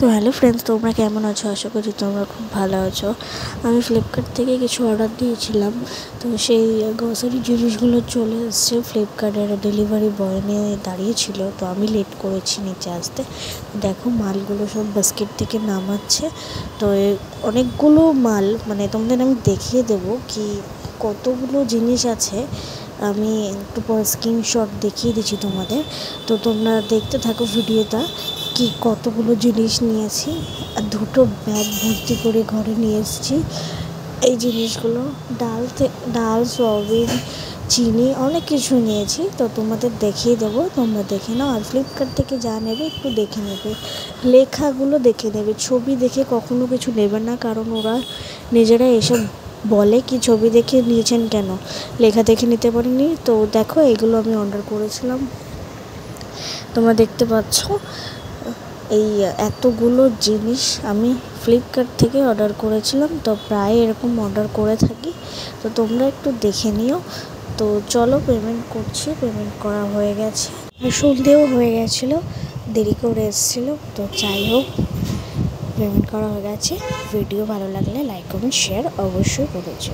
তো hello friends, তোমরা কেমন আছো? আশা করি তোমরা খুব ভালো আছো। আমি ফ্লিপকার্ট থেকে কিছু অর্ডার দিয়েছিলাম, তো সেই গ্রসারি জিনিসগুলো চলে এসছে। ফ্লিপকার্টের ডেলিভারি বয় নিয়ে দাঁড়িয়েছিল, তো আমি লেট করেছি নিচে আসতে। দেখো মালগুলো সব বাস্কেট থেকে নামাচ্ছে। তো অনেকগুলো মাল, মানে তোমাদের আমি দেখিয়ে দেবো কি কতগুলো জিনিস আছে। আমি একটু পর স্ক্রিনশট দেখিয়ে দিচ্ছি তোমাদের, তো তোমরা দেখতে থাকো ভিডিওটা। কি কতগুলো জিনিস নিয়েছি, আর দুটো ব্যাগ ভর্তি করে ঘরে নিয়ে এসেছি। এই জিনিসগুলো ডাল সয়াবিন চিনি অনেক কিছু নিয়েছি, তো তোমাদের দেখিয়ে দেবো, তোমরা দেখে নাও। আর ফ্লিপকার্ট থেকে যা নেবে একটু দেখে নেবে, লেখাগুলো দেখে নেবে। ছবি দেখে কখনো কিছু নেবে না, কারণ ওরা নিজেরা এসব বলে কি ছবি দেখে নিয়েছেন কেন, লেখা দেখে নিতে পারিনি। তো দেখো এগুলো আমি অর্ডার করেছিলাম, তোমরা দেখতে পাচ্ছ। এই এতগুলো জিনিস আমি ফ্লিপকার্ট থেকে অর্ডার করেছিলাম, তো প্রায় এরকম অর্ডার করে থাকি, তো তোমরা একটু দেখে নিও। তো চলো পেমেন্ট করছি। পেমেন্ট করা হয়ে গেছে, সন্ধেও হয়ে গেছিলো, দেরি করে এসেছিলো। তো যাই হোক, পেমেন্ট করা হয়ে গেছে। ভিডিও ভালো লাগলে লাইক কমেন্ট শেয়ার অবশ্যই করেছে।